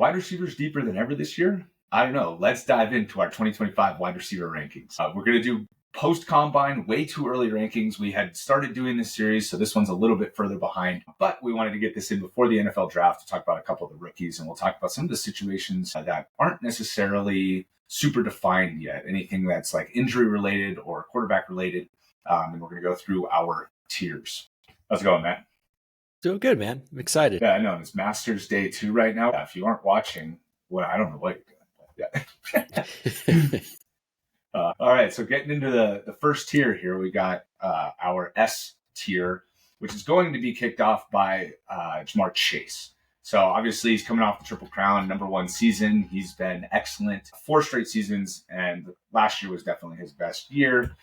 wide receivers deeper than ever this year? I don't know. Let's dive into our 2025 wide receiver rankings. We're going to do post-combine, way too early rankings. We had started doing this series, so this one's a little bit further behind. But we wanted to get this in before the NFL draft to talk about a couple of the rookies, and we'll talk about some of the situations that aren't necessarily super defined yet. Anything that's like injury-related or quarterback-related. And we're going to go through our tiers. How's it going, Matt? Doing good, man. I'm excited. Yeah, I know. It's Masters Day 2 right now. If you aren't watching, well, I don't know what you're doing. Yeah. All right, so getting into the first tier here, we got our S tier, which is going to be kicked off by Jamar Chase. So obviously he's coming off the Triple Crown, #1 season. He's been excellent 4 straight seasons, and last year was definitely his best year.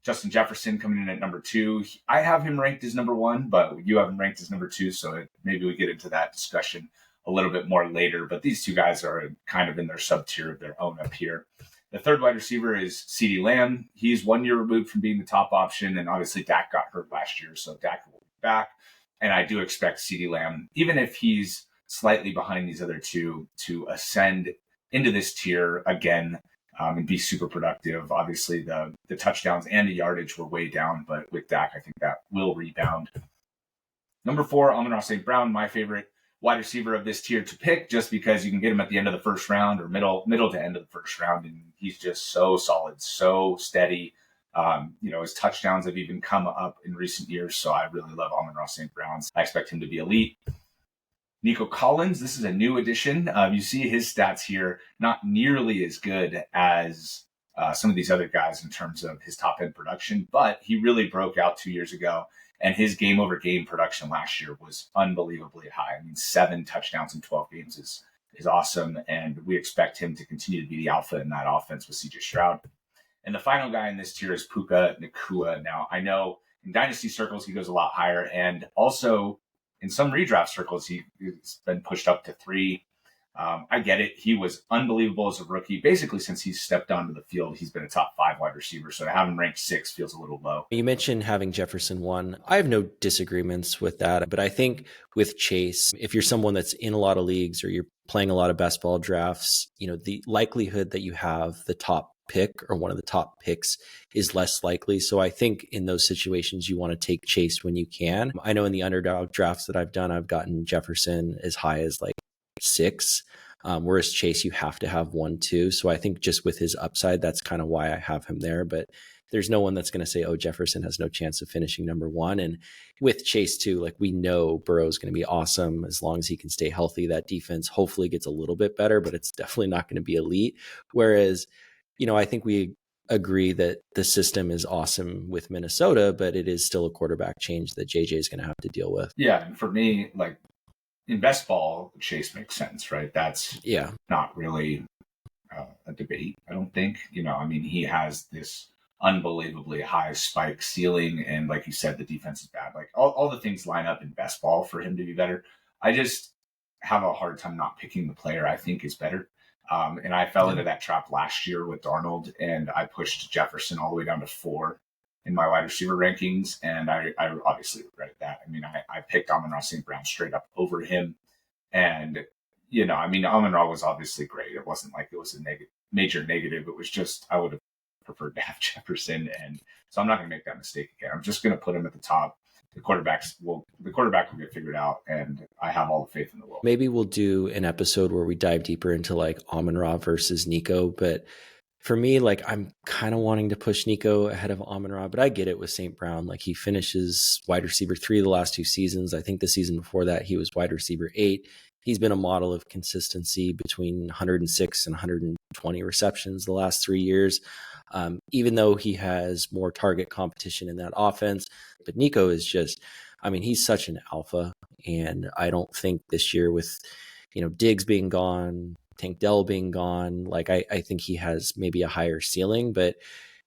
Justin Jefferson coming in at #2. I have him ranked as #1, but you have him ranked as #2, so maybe we get into that discussion a little bit more later. But these two guys are kind of in their sub-tier of their own up here. The third wide receiver is CeeDee Lamb. He's 1 year removed from being the top option, and obviously Dak got hurt last year, so Dak will be back. And I do expect CeeDee Lamb, even if he's slightly behind these other two, to ascend into this tier again and be super productive. Obviously, the touchdowns and the yardage were way down, but with Dak, I think that will rebound. #4, Amon-Ra St. Brown, my favorite wide receiver of this tier to pick, just because you can get him at the end of the first round or middle to end of the first round, and he's just so solid, so steady. His touchdowns have even come up in recent years, so I really love Amon-Ra St. Brown. I expect him to be elite. Nico Collins, this is a new addition. You see his stats here, not nearly as good as some of these other guys in terms of his top-end production, but he really broke out 2 years ago. And his game-over-game production last year was unbelievably high. I mean, 7 touchdowns in 12 games is awesome, and we expect him to continue to be the alpha in that offense with C.J. Stroud. And the final guy in this tier is Puka Nacua. Now, I know in dynasty circles he goes a lot higher, and also in some redraft circles he's been pushed up to 3. I get it. He was unbelievable as a rookie. Basically, since he's stepped onto the field, he's been a top 5 wide receiver. So to have him ranked 6 feels a little low. You mentioned having Jefferson 1. I have no disagreements with that. But I think with Chase, if you're someone that's in a lot of leagues or you're playing a lot of best ball drafts, the likelihood that you have the top pick or one of the top picks is less likely. So I think in those situations, you want to take Chase when you can. I know in the underdog drafts that I've done, I've gotten Jefferson as high as like 6, whereas Chase, you have to have 1, 2. So I think just with his upside, that's kind of why I have him there. But there's no one that's going to say, oh, Jefferson has no chance of finishing #1. And with Chase too, like we know Burrow's going to be awesome as long as he can stay healthy. That defense hopefully gets a little bit better, but it's definitely not going to be elite. Whereas, I think we agree that the system is awesome with Minnesota, but it is still a quarterback change that JJ is going to have to deal with. Yeah. And for me, like, in best ball, Chase makes sense, right? That's not really a debate, I don't think. He has this unbelievably high spike ceiling, and like you said, the defense is bad. Like all the things line up in best ball for him to be better. I just have a hard time not picking the player I think is better. And I fell into that trap last year with Darnold, and I pushed Jefferson all the way down to 4 in my wide receiver rankings, and I obviously regret that. I picked Amon-Ra St. Brown straight up over him, and Amon-Ra was obviously great. It wasn't like it was a major negative. It was just I would have preferred to have Jefferson, and so I'm not going to make that mistake again. I'm just going to put him at the top. The quarterback will get figured out, and I have all the faith in the world. Maybe we'll do an episode where we dive deeper into like Amon-Ra versus Nico, but for me, like I'm kind of wanting to push Nico ahead of Amon-Ra, but I get it with St. Brown. Like he finishes wide receiver 3 the last 2 seasons. I think the season before that he was wide receiver 8. He's been a model of consistency between 106 and 120 receptions the last 3 years. Even though he has more target competition in that offense, but Nico is just, he's such an alpha. And I don't think this year with, Diggs being gone, Tank Dell being gone, like I think he has maybe a higher ceiling, but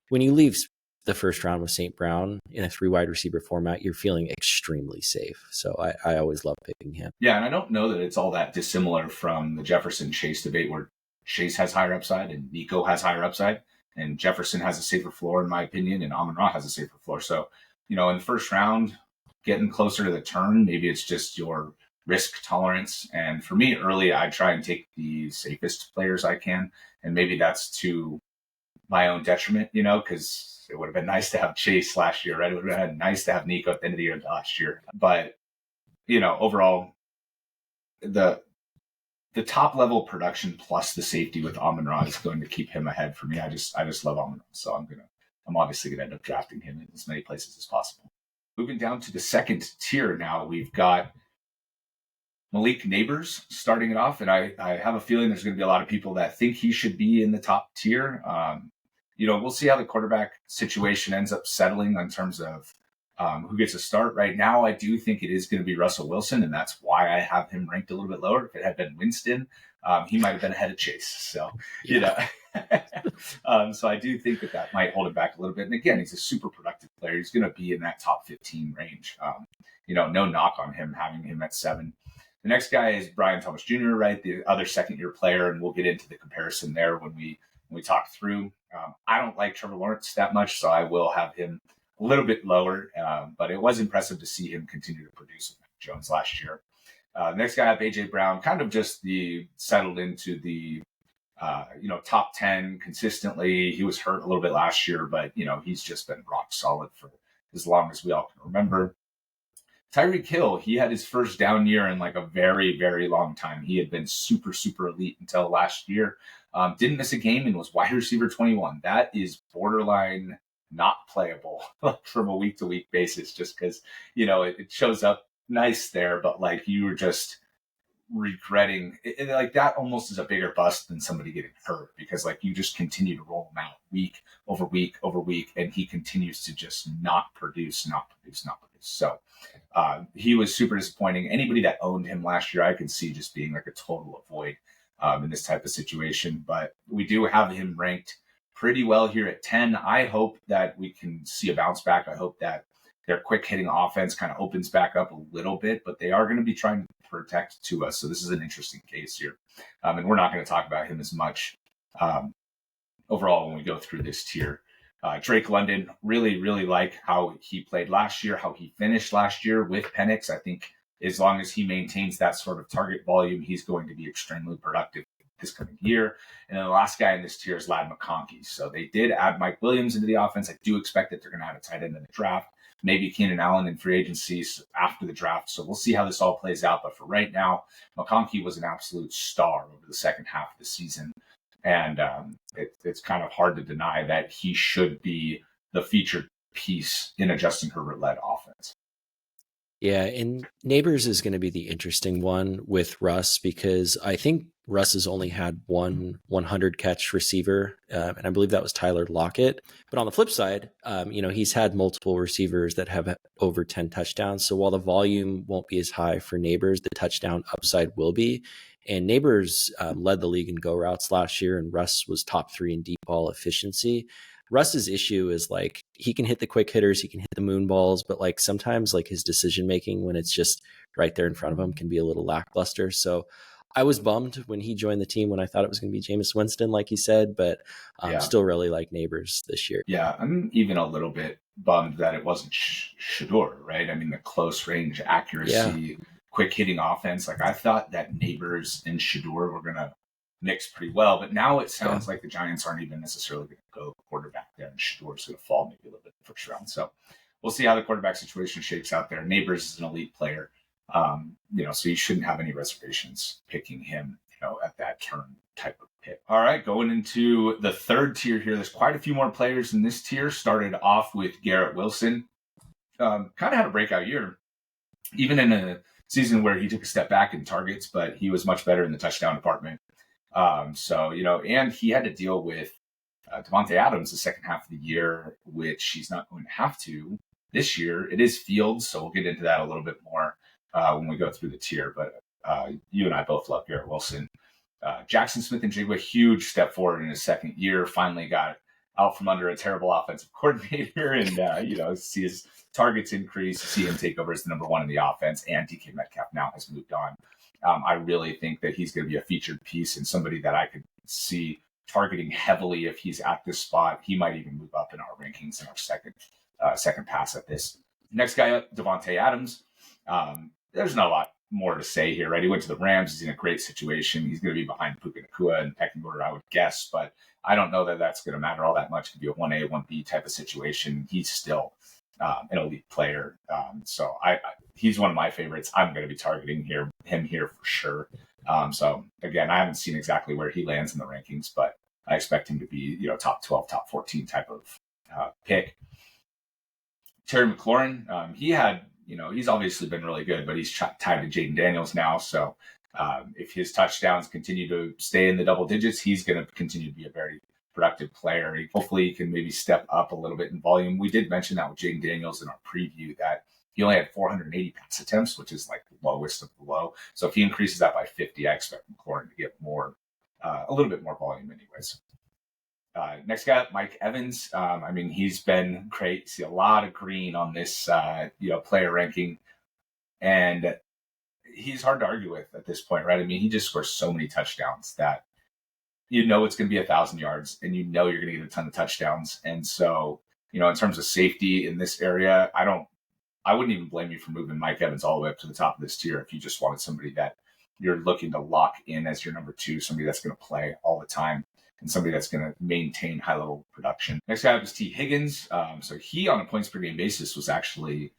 when you leave the first round with St. Brown in a 3 wide receiver format, you're feeling extremely safe. So I always love picking him. Yeah. And I don't know that it's all that dissimilar from the Jefferson Chase debate where Chase has higher upside and Nico has higher upside. And Jefferson has a safer floor, in my opinion, and Amon-Ra has a safer floor. So, in the first round, getting closer to the turn, maybe it's just your risk tolerance. And for me, early, I try and take the safest players I can. And maybe that's to my own detriment, because it would have been nice to have Chase last year, right? It would have been nice to have Nico at the end of the year last year. But, overall, the top level production plus the safety with Amon-Ra is going to keep him ahead for me. I just love Amon-Ra. So I'm obviously going to end up drafting him in as many places as possible. Moving down to the second tier now, we've got Malik Neighbors starting it off. And I have a feeling there's going to be a lot of people that think he should be in the top tier. We'll see how the quarterback situation ends up settling in terms of who gets a start. Right now, I do think it is going to be Russell Wilson, and that's why I have him ranked a little bit lower. If it had been Winston, he might have been ahead of Chase. So, so I do think that might hold him back a little bit. And again, he's a super productive player. He's going to be in that top 15 range. No knock on him, having him at 7. The next guy is Brian Thomas Jr., right? The other second-year player, and we'll get into the comparison there when we talk through. I don't like Trevor Lawrence that much, so I will have him a little bit lower, but it was impressive to see him continue to produce with Mac Jones last year. The next guy, I have A.J. Brown, kind of just settled into the top 10 consistently. He was hurt a little bit last year, but he's just been rock solid for as long as we all can remember. Tyreek Hill, he had his first down year in like a very, very long time. He had been super, super elite until last year. Didn't miss a game and was wide receiver 21. That is borderline not playable from a week-to-week basis, just because, it shows up nice there, but like you were just regretting it. Like that almost is a bigger bust than somebody getting hurt, because like you just continue to roll him out week over week over week, and he continues to just not produce. So he was super disappointing. Anybody that owned him last year, I could see just being like a total avoid in this type of situation. But we do have him ranked pretty well here at 10. I hope that we can see a bounce back. I hope that their quick hitting offense kind of opens back up a little bit, but they are going to be trying to protect to us. So this is an interesting case here. And we're not going to talk about him as much overall when we go through this tier. Drake London, really, really like how he played last year, how he finished last year with Penix. I think as long as he maintains that sort of target volume, he's going to be extremely productive this coming year. And then the last guy in this tier is Ladd McConkey. So they did add Mike Williams into the offense. I do expect that they're going to have a tight end in the draft, maybe Keenan Allen in free agency after the draft. So we'll see how this all plays out. But for right now, McConkey was an absolute star over the second half of the season. And it's kind of hard to deny that he should be the featured piece in a Justin Herbert-led offense. Yeah, and Neighbors is going to be the interesting one with Russ, because I think Russ has only had one 100-catch receiver, and I believe that was Tyler Lockett. But on the flip side, he's had multiple receivers that have over 10 touchdowns. So while the volume won't be as high for Neighbors, the touchdown upside will be. And Neighbors led the league in go routes last year, and Russ was top 3 in deep ball efficiency. Russ's issue is like he can hit the quick hitters, he can hit the moon balls, but like sometimes like his decision making when it's just right there in front of him can be a little lackluster. So I was bummed when he joined the team when I thought it was going to be Jameis Winston, like he said, but still really like Neighbors this year. Yeah, I'm even a little bit bummed that it wasn't Shador, right? I mean, the close range accuracy, quick hitting offense. Like I thought that Neighbors and Shador were going to mix pretty well, but now it sounds like the Giants aren't even necessarily going to go quarterback there, and Shador's going to fall maybe a little bit in the first round. So we'll see how the quarterback situation shakes out there. Neighbors is an elite player, so you shouldn't have any reservations picking him, at that turn type of pick. All right, going into the third tier here, there's quite a few more players in this tier. Started off with Garrett Wilson, kind of had a breakout year, even in a season where he took a step back in targets, but he was much better in the touchdown department. And he had to deal with Devontae Adams the second half of the year, which he's not going to have to this year. It is Fields, so we'll get into that a little bit more when we go through the tier. But you and I both love Garrett Wilson. Jackson Smith-Njigba, huge step forward in his second year, finally got out from under a terrible offensive coordinator and, see his targets increase, see him take over as the number one in the offense, and DK Metcalf now has moved on. I really think that he's going to be a featured piece and somebody that I could see targeting heavily if he's at this spot. He might even move up in our rankings in our second pass at this. Next guy up, Devontae Adams. There's not a lot more to say here, right? He went to the Rams. He's in a great situation. He's going to be behind Puka Nacua in pecking order, I would guess, but I don't know that that's going to matter all that much. It could be a 1A, 1B type of situation. He's still an elite player. So he's one of my favorites. I'm going to be targeting him here for sure. So again, I haven't seen exactly where he lands in the rankings, but I expect him to be, top 12, top 14 type of pick. Terry McLaurin, he's obviously been really good, but he's tied to Jayden Daniels now. So if his touchdowns continue to stay in the double digits, he's going to continue to be a very productive player. Hopefully he can maybe step up a little bit in volume. We did mention that with Jayden Daniels in our preview, that he only had 480 pass attempts, which is like the lowest of the low. So if he increases that by 50, I expect McLaurin to get a little bit more volume anyways. Next guy, Mike Evans. He's been great. See a lot of green on this, player ranking, and he's hard to argue with at this point, right? He just scores so many touchdowns that it's going to be 1,000 yards, and you're going to get a ton of touchdowns. And so, in terms of safety in this area, I wouldn't even blame you for moving Mike Evans all the way up to the top of this tier if you just wanted somebody that you're looking to lock in as your number 2, somebody that's going to play all the time, and somebody that's going to maintain high-level production. Next guy was T. Higgins. So he, on a points-per-game basis, was actually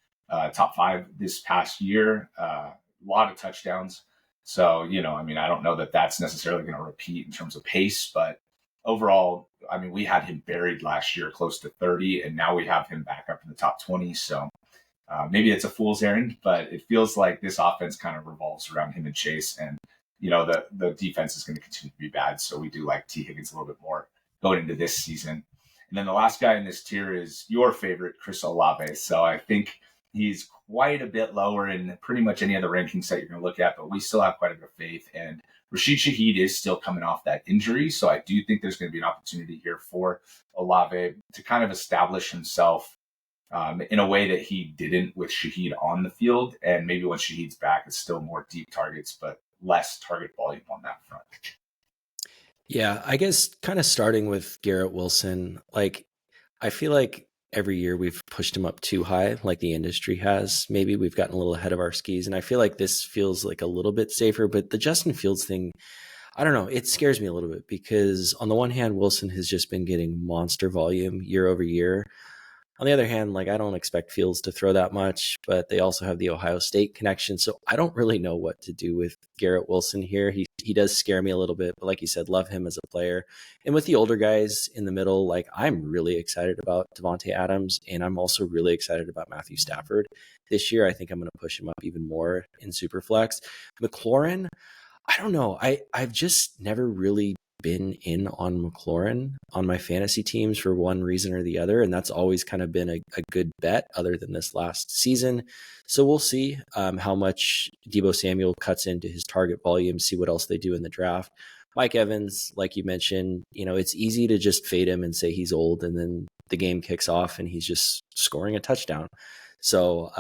top 5 this past year. A lot of touchdowns. So, I don't know that that's necessarily going to repeat in terms of pace, but overall, we had him buried last year close to 30, and now we have him back up in the top 20. So maybe it's a fool's errand, but it feels like this offense kind of revolves around him and Chase, and the defense is going to continue to be bad. So we do like T. Higgins a little bit more going into this season. And then the last guy in this tier is your favorite, Chris Olave. So I think he's quite a bit lower in pretty much any other rankings that you're going to look at, but we still have quite a bit of faith. And Rashid Shaheed is still coming off that injury. So I do think there's going to be an opportunity here for Olave to kind of establish himself in a way that he didn't with Shaheed on the field. And maybe when Shaheed's back, it's still more deep targets, but less target volume on that front. Yeah, I guess kind of starting with Garrett Wilson, I feel like every year we've pushed him up too high, like the industry has. Maybe we've gotten a little ahead of our skis, and I feel like this feels like a little bit safer. But the Justin Fields thing, I don't know, it scares me a little bit because on the one hand, Wilson has just been getting monster volume year over year. On the other hand, I don't expect Fields to throw that much, but they also have the Ohio State connection. So I don't really know what to do with Garrett Wilson here. He does scare me a little bit, but like you said, love him as a player. And with the older guys in the middle, I'm really excited about Devontae Adams, and I'm also really excited about Matthew Stafford. This year, I think I'm going to push him up even more in Superflex. McLaurin, I don't know. I've just never really been in on McLaurin on my fantasy teams for one reason or the other, and that's always kind of been a good bet other than this last season. So we'll see how much Deebo Samuel cuts into his target volume, see what else they do in the draft. Mike Evans, like you mentioned, it's easy to just fade him and say he's old, and then the game kicks off and he's just scoring a touchdown. So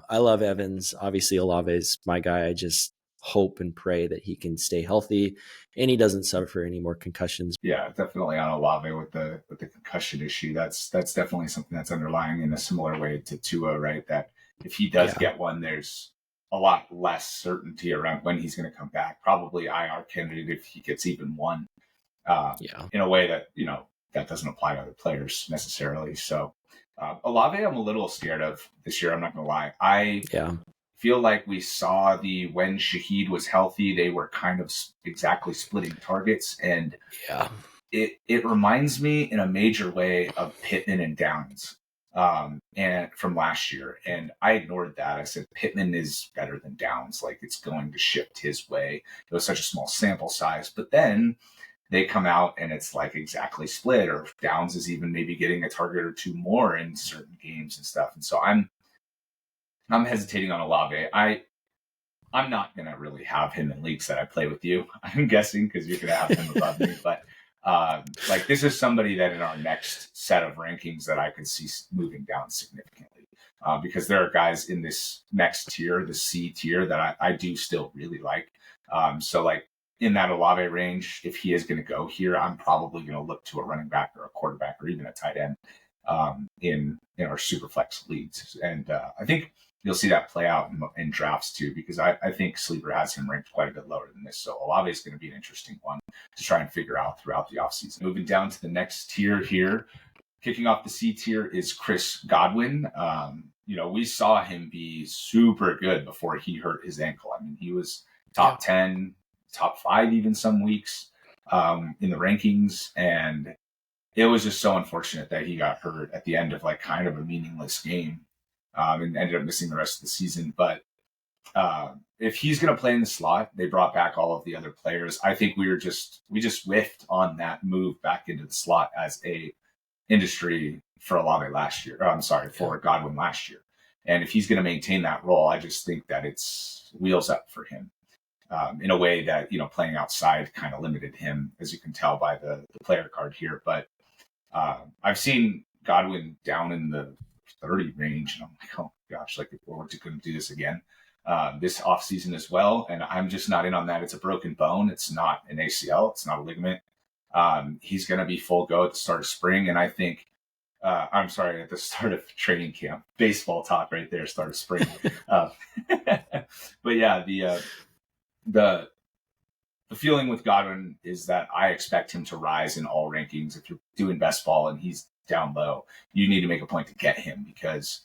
I love Evans. Obviously, Olave's my guy. I just hope and pray that he can stay healthy and he doesn't suffer any more concussions. Yeah, definitely on Olave with the concussion issue. That's definitely something that's underlying in a similar way to Tua, right? That if he does get one, there's a lot less certainty around when he's going to come back. Probably IR candidate if he gets even one. In a way that that doesn't apply to other players necessarily. So Olave, I'm a little scared of this year. I'm not going to lie. I feel like we saw when Shaheed was healthy, they were kind of exactly splitting targets. And it reminds me in a major way of Pittman and Downs and from last year. And I ignored that. I said, Pittman is better than Downs. It's going to shift his way. It was such a small sample size. But then they come out and it's exactly split, or Downs is even maybe getting a target or two more in certain games and stuff. And so I'm hesitating on Olave. I'm not going to really have him in leagues that I play with you, I'm guessing, because you're going to have him above me. But this is somebody that in our next set of rankings that I could see moving down significantly because there are guys in this next tier, the C tier, that I do still really like. In that Olave range, if he is going to go here, I'm probably going to look to a running back or a quarterback or even a tight end in our Superflex leagues. And I think you'll see that play out in drafts too, because I think Sleeper has him ranked quite a bit lower than this. So Olave is going to be an interesting one to try and figure out throughout the offseason. Moving down to the next tier here, kicking off the C tier is Chris Godwin. We saw him be super good before he hurt his ankle. I mean, he was top 10, top 5 even some weeks in the rankings. And it was just so unfortunate that he got hurt at the end of like kind of a meaningless game and ended up missing the rest of the season. But if he's going to play in the slot, they brought back all of the other players. I think we just whiffed on that move back into the slot as a industry for Olave last year. For Godwin last year. And if he's going to maintain that role, I just think that it's wheels up for him in a way that, playing outside kind of limited him, as you can tell by the player card here. But I've seen Godwin down in the 30 range, and I'm like, oh my gosh, like we're going to do this again this offseason as well. And I'm just not in on that. It's a broken bone. It's not an ACL. It's not a ligament. He's going to be full go at the start of spring. And I think, at the start of training camp, baseball talk right there, start of spring. But yeah, the feeling with Godwin is that I expect him to rise in all rankings. If you're doing best ball and he's down low, you need to make a point to get him because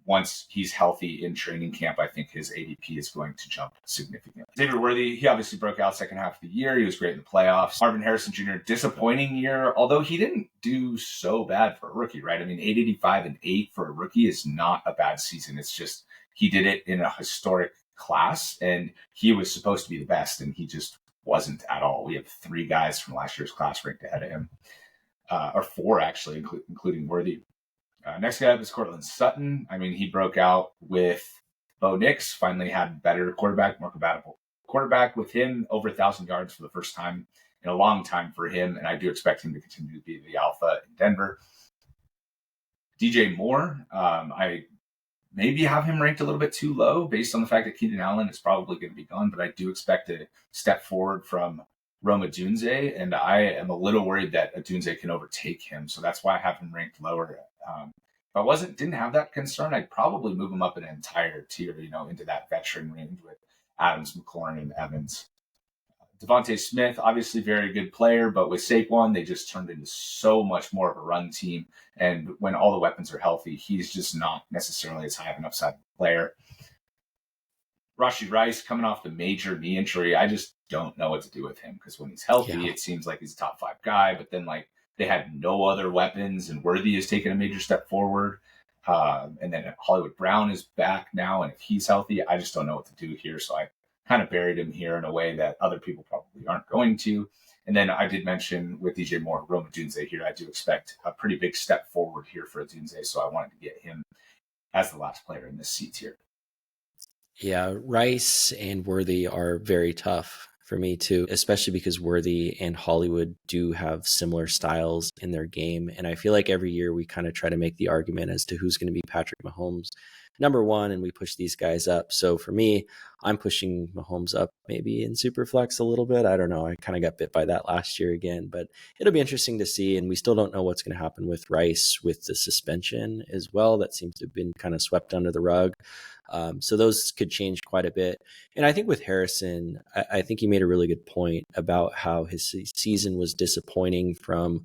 once he's healthy in training camp, I think his ADP is going to jump significantly. Xavier Worthy, he obviously broke out second half of the year. He was great in the playoffs. Marvin Harrison Jr., disappointing year, although he didn't do so bad for a rookie, right? I mean, 885 and 8 for a rookie is not a bad season. It's just he did it in a historic class, and he was supposed to be the best, and he just wasn't at all. We have 3 guys from last year's class ranked ahead of him, or 4 actually, including Worthy. Next guy up is Cortland Sutton. I mean, he broke out with Bo Nix, finally had better quarterback, more compatible quarterback with him, over 1,000 yards for the first time in a long time for him, and I do expect him to continue to be the alpha in Denver. DJ Moore, I maybe have him ranked a little bit too low based on the fact that Keenan Allen is probably going to be gone, but I do expect a step forward from Rome Odunze, and I am a little worried that Odunze can overtake him, so that's why I have him ranked lower. If I didn't have that concern, I'd probably move him up an entire tier, into that veteran range with Adams, McLaurin, and Evans. Devontae Smith, obviously very good player, but with Saquon, they just turned into so much more of a run team. And when all the weapons are healthy, he's just not necessarily as high of an upside player. Rashee Rice coming off the major knee injury, I just don't know what to do with him because when he's healthy, It seems like he's a top 5 guy, but then they had no other weapons, and Worthy has taken a major step forward. And then Hollywood Brown is back now, and if he's healthy, I just don't know what to do here. So I kind of buried him here in a way that other people probably aren't going to. And then I did mention with DJ Moore, Rome Odunze here, I do expect a pretty big step forward here for Odunze, so I wanted to get him as the last player in this C tier. Yeah, Rice and Worthy are very tough for me too, especially because Worthy and Hollywood do have similar styles in their game. And I feel like every year we kind of try to make the argument as to who's going to be Patrick Mahomes number 1, and we push these guys up. So for me, I'm pushing Mahomes up maybe in Superflex a little bit. I don't know. I kind of got bit by that last year again, but it'll be interesting to see. And we still don't know what's going to happen with Rice with the suspension as well. That seems to have been kind of swept under the rug. So those could change quite a bit. And I think with Harrison, I think he made a really good point about how his season was disappointing from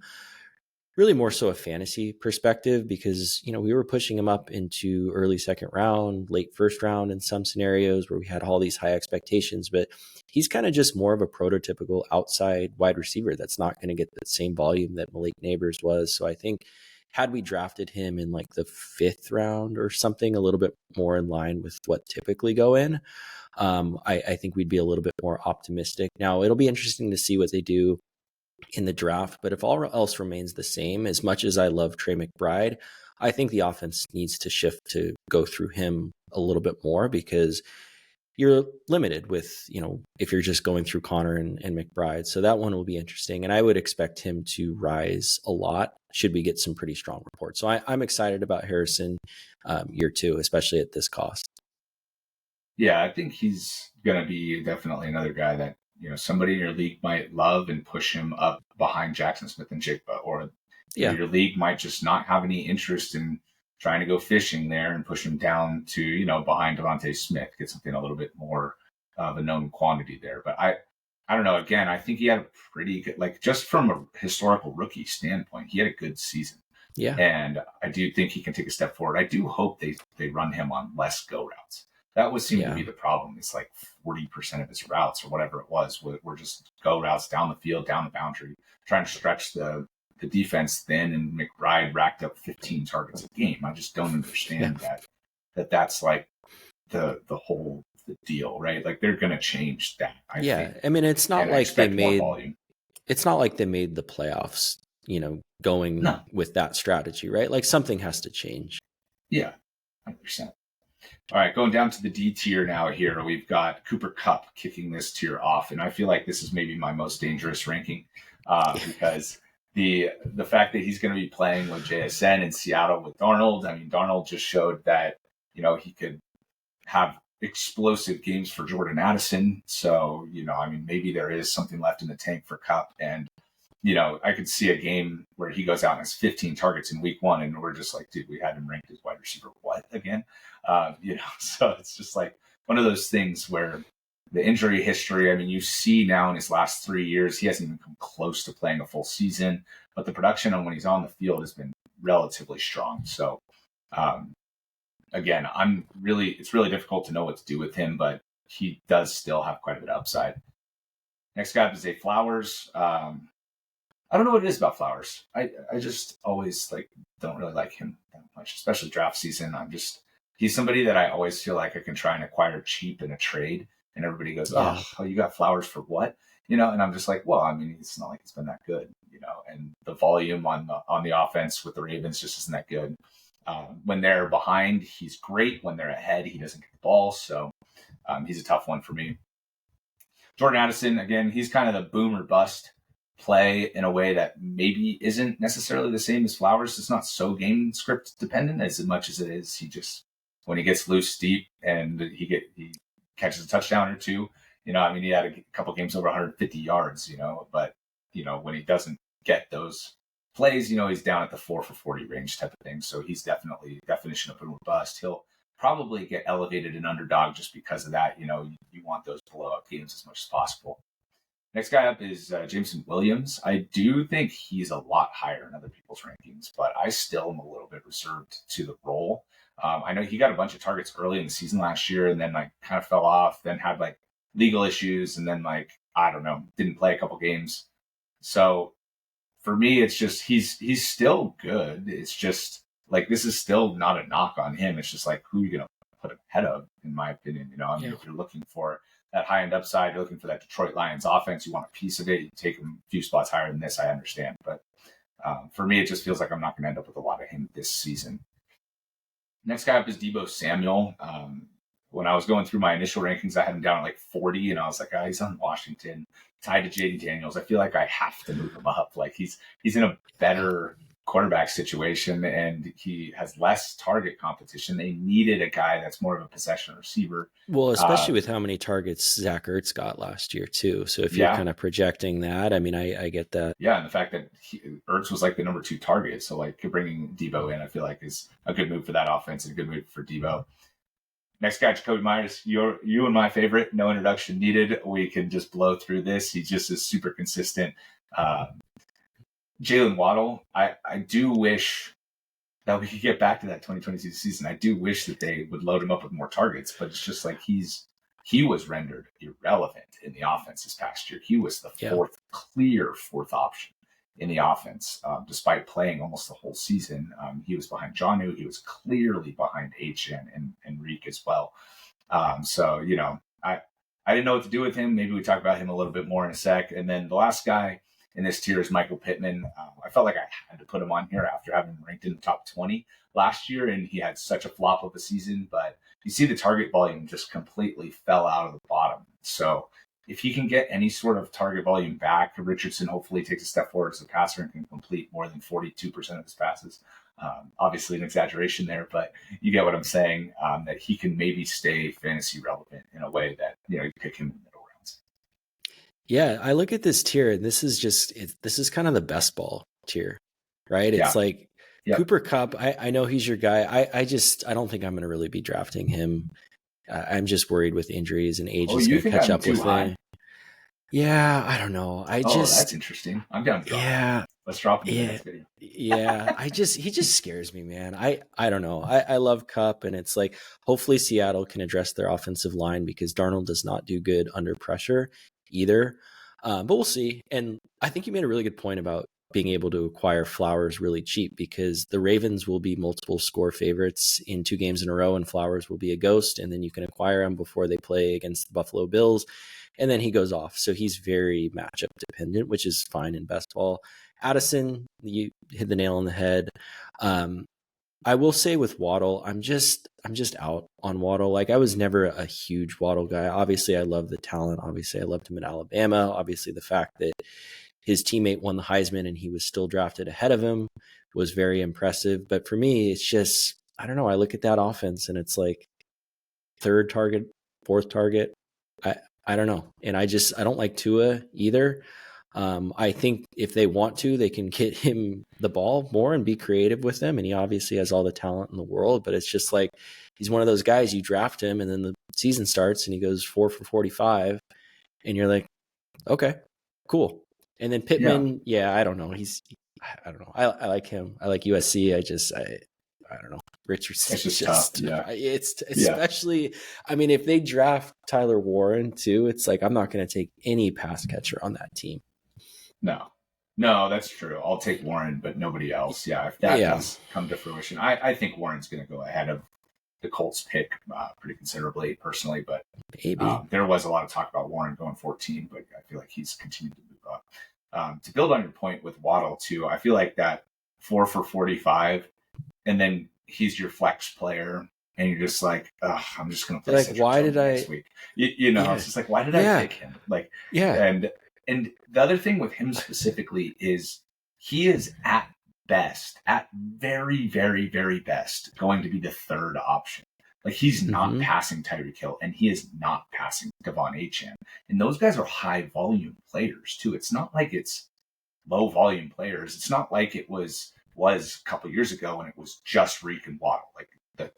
really more so a fantasy perspective because, we were pushing him up into early second round, late first round in some scenarios where we had all these high expectations, but he's kind of just more of a prototypical outside wide receiver that's not going to get the same volume that Malik Neighbors was. So I think had we drafted him in like the 5th round or something, a little bit more in line with what typically go in, I think we'd be a little bit more optimistic. Now, it'll be interesting to see what they do in the draft, but if all else remains the same, as much as I love Trey McBride, I think the offense needs to shift to go through him a little bit more because you're limited with, if you're just going through Connor and McBride. So that one will be interesting. And I would expect him to rise a lot should we get some pretty strong reports. So I'm excited about Harrison year 2, especially at this cost. Yeah, I think he's going to be definitely another guy that, somebody in your league might love and push him up behind Jackson Smith and Jigba, or your league might just not have any interest in trying to go fishing there and push him down to, behind Devontae Smith, get something a little bit more of a known quantity there. But I don't know. Again, I think he had a pretty good, like just from a historical rookie standpoint, he had a good season. Yeah. And I do think he can take a step forward. I do hope they run him on less go routes. That would seem to be the problem. It's like 40% of his routes or whatever it was were just go routes down the field, down the boundary, trying to stretch the defense thin, and McBride racked up 15 targets a game. I just don't understand that's like the whole deal, right? Like they're going to change that. I think. I mean, it's not like they made the playoffs, going with that strategy, right? Like something has to change. Yeah, 100%. All right, going down to the D tier now here, we've got Cooper Kupp kicking this tier off. And I feel like this is maybe my most dangerous ranking because the fact that he's going to be playing with JSN in Seattle with Darnold. I mean, Darnold just showed that, he could have explosive games for Jordan Addison. So, I mean, maybe there is something left in the tank for Kupp. And, I could see a game where he goes out and has 15 targets in week 1. And we're just like, dude, we had him ranked as wide receiver. What again? So it's just like one of those things where the injury history, I mean, you see now in his last 3 years, he hasn't even come close to playing a full season, but the production on when he's on the field has been relatively strong. So, again, it's really difficult to know what to do with him, but he does still have quite a bit of upside. Next guy is Zay Flowers. I don't know what it is about Flowers. I just always don't really like him that much, especially draft season. He's somebody that I always feel like I can try and acquire cheap in a trade. And everybody goes, oh, you got Flowers for what? And I'm just like, well, I mean, it's not like it's been that good, and the volume on the offense with the Ravens just isn't that good. When they're behind, he's great. When they're ahead, he doesn't get the ball. So he's a tough one for me. Jordan Addison, again, he's kind of the boom or bust play in a way that maybe isn't necessarily the same as Flowers. It's not so game script dependent as much as it is. He just, when he gets loose deep and he catches a touchdown or two, he had a couple games over 150 yards, but when he doesn't get those plays, he's down at the 4 for 40 range type of thing. So he's definitely definition of boom or bust. He'll probably get elevated in underdog just because of that. You want those blowout games as much as possible. Next guy up is Jameson Williams. I do think he's a lot higher in other people's rankings, but I still am a little bit reserved to the role. I know he got a bunch of targets early in the season last year and then kind of fell off, then had legal issues, and then I don't know, didn't play a couple games. So for me, it's just he's still good. It's just this is still not a knock on him. It's just who are you gonna put him ahead of, in my opinion. If you're looking for that high end upside, you're looking for that Detroit Lions offense, you want a piece of it, you take him a few spots higher than this, I understand. But for me, it just feels like I'm not going to end up with a lot of him this season. Next guy up is Deebo Samuel. When I was going through my initial rankings, I had him down at 40, and I was like, he's on Washington, tied to Jaden Daniels. I feel like I have to move him up. He's in a better quarterback situation, and he has less target competition. They needed a guy that's more of a possession receiver. Well, especially with how many targets Zach Ertz got last year too. So if you're kind of projecting that, I mean, I get that. Yeah, and the fact that Ertz was the number 2 target, so bringing Deebo in, I feel like is a good move for that offense and a good move for Deebo. Next guy, Jacoby Myers, you and my favorite. No introduction needed. We can just blow through this. He just is super consistent. Jalen Waddle, I do wish that we could get back to that 2022 season. I do wish that they would load him up with more targets, but it's just he was rendered irrelevant in the offense this past year. He was the clear fourth option in the offense, despite playing almost the whole season. He was behind Jonnu. He was clearly behind HN and Reek as well. So, I didn't know what to do with him. Maybe we talk about him a little bit more in a sec. And then the last guy in this tier is Michael Pittman. I felt like I had to put him on here after having him ranked in the top 20 last year, and he had such a flop of a season. But you see the target volume just completely fell out of the bottom. So if he can get any sort of target volume back, Richardson hopefully takes a step forward as a passer and can complete more than 42% of his passes. Obviously an exaggeration there, but you get what I'm saying, that he can maybe stay fantasy relevant in a way that, you pick him in the middle rounds. Yeah, I look at this tier, and this is kind of the best ball tier, right? It's Yeah. Cooper Kupp, I know he's your guy. I don't think I'm going to really be drafting him. I'm just worried with injuries and age is You going to think catch I'm up too with high? me. Yeah, I don't know. That's interesting. I'm down to drop yeah, him. Let's drop him in the yeah, next video. yeah. He just scares me, man. I don't know. I love Kupp, and it's like hopefully Seattle can address their offensive line because Darnold does not do good under pressure either. But we'll see. And I think you made a really good point about being able to acquire Flowers really cheap because the Ravens will be multiple score favorites in 2 games in a row, and Flowers will be a ghost, and then you can acquire him before they play against the Buffalo Bills, and then he goes off. So he's very matchup dependent, which is fine in best ball. Addison, you hit the nail on the head. I will say with Waddle, I'm just out on Waddle. Like I was never a huge Waddle guy. Obviously, I love the talent. Obviously, I loved him in Alabama. Obviously, the fact that his teammate won the Heisman and he was still drafted ahead of him was very impressive. But for me, it's just, I don't know. I look at that offense and it's like 3rd target, 4th target. I don't know. And I don't like Tua either. I think if they want to, they can get him the ball more and be creative with him. And he obviously has all the talent in the world, but it's just like, he's one of those guys, you draft him and then the season starts and he goes 4 for 45 and you're like, okay, cool. And then Pittman, I don't know. I don't know. I like him. I like USC. I don't know. Richardson. It's just tough. Yeah. It's especially, I mean, if they draft Tyler Warren too, it's like, I'm not going to take any pass catcher on that team. No, that's true. I'll take Warren, but nobody else. Yeah. If that does come to fruition, I think Warren's going to go ahead of the Colts pick pretty considerably personally, but there was a lot of talk about Warren going 14, but I feel like he's continued to move up. To build on your point with Waddle too, I feel like that 4 for 45, and then he's your flex player, and you're just like, I'm just going to play. Like, why did next week? It's just like, why did I pick him? Like, and the other thing with him specifically is he is at very, very, very best, going to be the 3rd option. Like he's not passing Tyreek Hill, and he is not passing Devon Achane. And those guys are high volume players too. It's not like it's low volume players. It's not like it was a couple years ago when it was just Reek and Waddle. Like the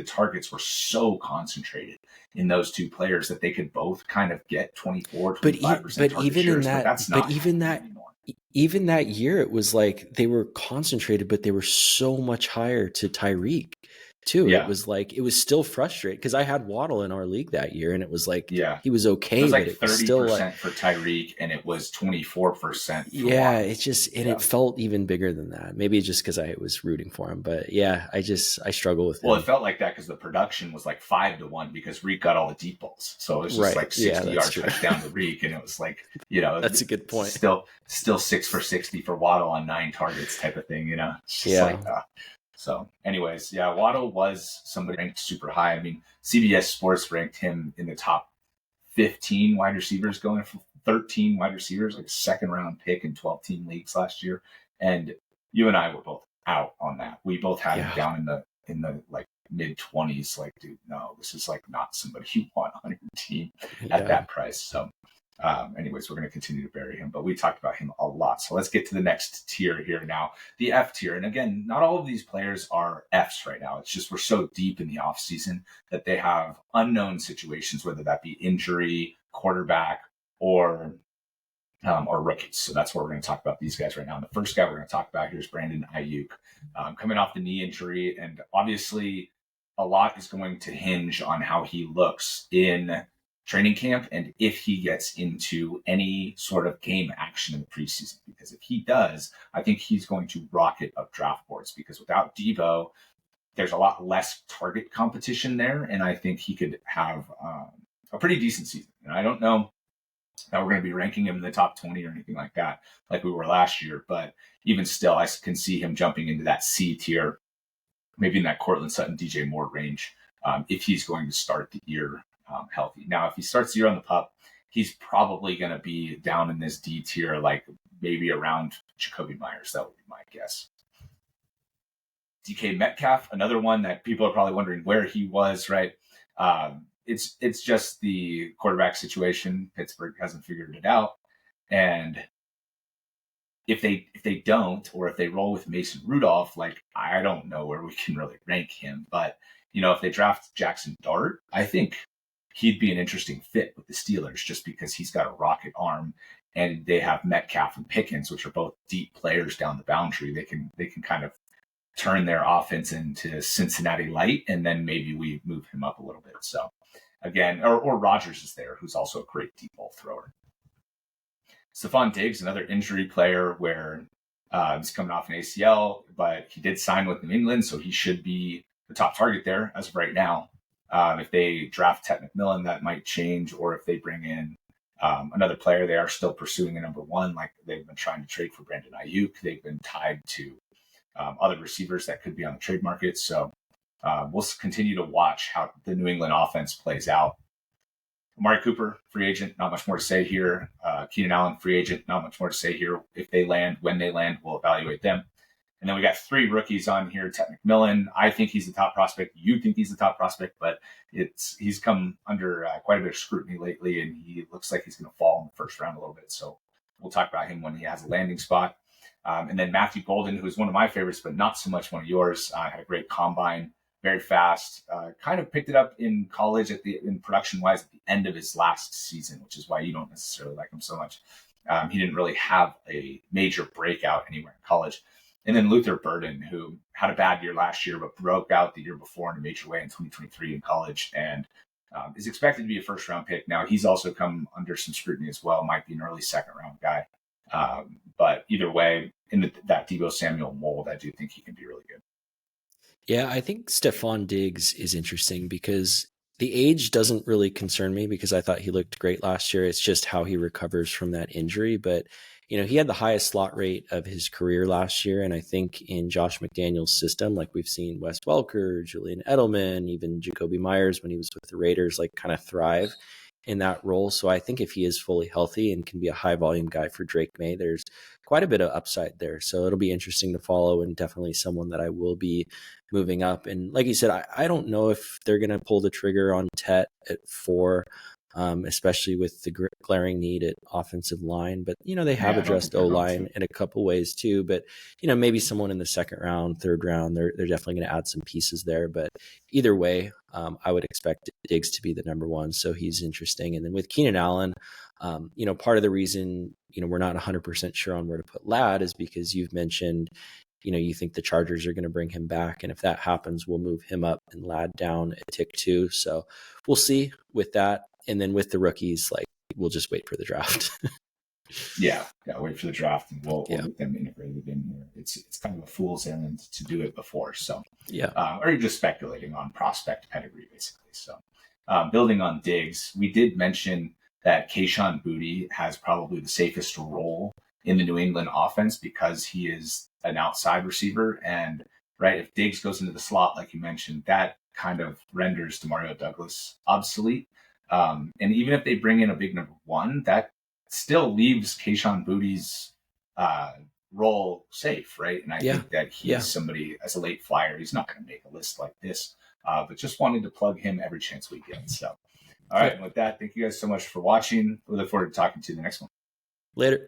targets were so concentrated in those 2 players that they could both kind of get 24, 25% but even shares, in that, that's not even that year, it was like they were concentrated, but they were so much higher to Tyreek too. Yeah. It was still frustrating because I had Waddle in our league that year, and it was like, he was okay. It was like but it 30% was still like, for Tyreek, and it was 24% for Waddle. It just, and it felt even bigger than that. Maybe just because I was rooting for him, but I struggle with him. Well, it felt like that because the production was like 5-1 because Reek got all the deep balls. So it was just like 60 yard touchdown to Reek, and it was like, that's a good point. Still 6 for 60 for Waddle on 9 targets type of thing, It's just like So anyways, Waddle was somebody ranked super high. I mean, CBS Sports ranked him in the top 15 wide receivers, going for 13 wide receivers, like a 2nd round pick in 12-team leagues last year. And you and I were both out on that. We both had him down in the like mid 20s. Like, dude, no, this is like not somebody you want on your team at that price. So anyways, we're going to continue to bury him, but we talked about him a lot. So let's get to the next tier here now, the F tier. And again, not all of these players are Fs right now. It's just we're so deep in the off season that they have unknown situations, whether that be injury, quarterback, or rookies. So that's what we're going to talk about these guys right now. And the first guy we're going to talk about here is Brandon Ayuk, coming off the knee injury. And obviously a lot is going to hinge on how he looks in training camp and if he gets into any sort of game action in the preseason. Because if he does, I think he's going to rocket up draft boards, because without Debo, there's a lot less target competition there. And I think he could have a pretty decent season. And I don't know that we're going to be ranking him in the top 20 or anything like that, like we were last year. But even still, I can see him jumping into that C tier, maybe in that Cortland Sutton, DJ Moore range, if he's going to start the year healthy. Now, if he starts the year on the pup, he's probably going to be down in this D tier, like maybe around Jacoby Myers. That would be my guess. DK Metcalf, another one that people are probably wondering where he was, right? It's just the quarterback situation. Pittsburgh hasn't figured it out. And if they don't, or if they roll with Mason Rudolph, like I don't know where we can really rank him. But if they draft Jackson Dart, I think he'd be an interesting fit with the Steelers just because he's got a rocket arm, and they have Metcalf and Pickens, which are both deep players down the boundary. They can kind of turn their offense into Cincinnati light, and then maybe we move him up a little bit. So again, or Rodgers is there, who's also a great deep ball thrower. Stephon Diggs, another injury player where he's coming off an ACL, but he did sign with New England, so he should be the top target there as of right now. If they draft Ted McMillan, that might change, or if they bring in another player, they are still pursuing a number one, like they've been trying to trade for Brandon Ayuk. They've been tied to other receivers that could be on the trade market. So we'll continue to watch how the New England offense plays out. Amari Cooper, free agent, not much more to say here. Keenan Allen, free agent, not much more to say here. If they land, when they land, we'll evaluate them. And then we got 3 rookies on here. Ted McMillan, I think he's the top prospect. You think he's the top prospect, but he's come under quite a bit of scrutiny lately, and he looks like he's going to fall in the first round a little bit. So we'll talk about him when he has a landing spot. And then Matthew Golden, who is one of my favorites, but not so much one of yours, had a great combine, very fast, kind of picked it up in college in production-wise at the end of his last season, which is why you don't necessarily like him so much. He didn't really have a major breakout anywhere in college. And then Luther Burden, who had a bad year last year, but broke out the year before in a major way in 2023 in college, and is expected to be a first-round pick. Now, he's also come under some scrutiny as well, might be an early second-round guy. But either way, in that Deebo Samuel mold, I do think he can be really good. Yeah, I think Stephon Diggs is interesting because the age doesn't really concern me because I thought he looked great last year. It's just how he recovers from that injury. But, he had the highest slot rate of his career last year. And I think in Josh McDaniel's system, like we've seen Wes Welker, Julian Edelman, even Jacoby Myers when he was with the Raiders, like kind of thrive in that role. So I think if he is fully healthy and can be a high volume guy for Drake May, there's quite a bit of upside there. So it'll be interesting to follow, and definitely someone that I will be moving up. And like you said, I don't know if they're going to pull the trigger on Tet at 4, especially with the glaring need at offensive line. But, they have addressed O-line in a couple ways too. But, maybe someone in the second round, third round, they're definitely going to add some pieces there. But either way, I would expect Diggs to be the number 1. So he's interesting. And then with Keenan Allen, part of the reason, we're not 100% sure on where to put Ladd is because you've mentioned, you think the Chargers are going to bring him back. And if that happens, we'll move him up and Ladd down a tick too. So we'll see with that. And then with the rookies, like we'll just wait for the draft. Yeah, wait for the draft, and we'll get them integrated in here. It's kind of a fool's errand to do it before. So or you're just speculating on prospect pedigree, basically. So building on Diggs, we did mention that Kayshon Boutte has probably the safest role in the New England offense because he is an outside receiver. And if Diggs goes into the slot, like you mentioned, that kind of renders Demario Douglas obsolete. And even if they bring in a big number 1, that still leaves Kayshon Boutte's role safe, right? And I think that he's somebody as a late flyer. He's not going to make a list like this, but just wanted to plug him every chance we get. So, all right. And with that, thank you guys so much for watching. We look forward to talking to you in the next one. Later.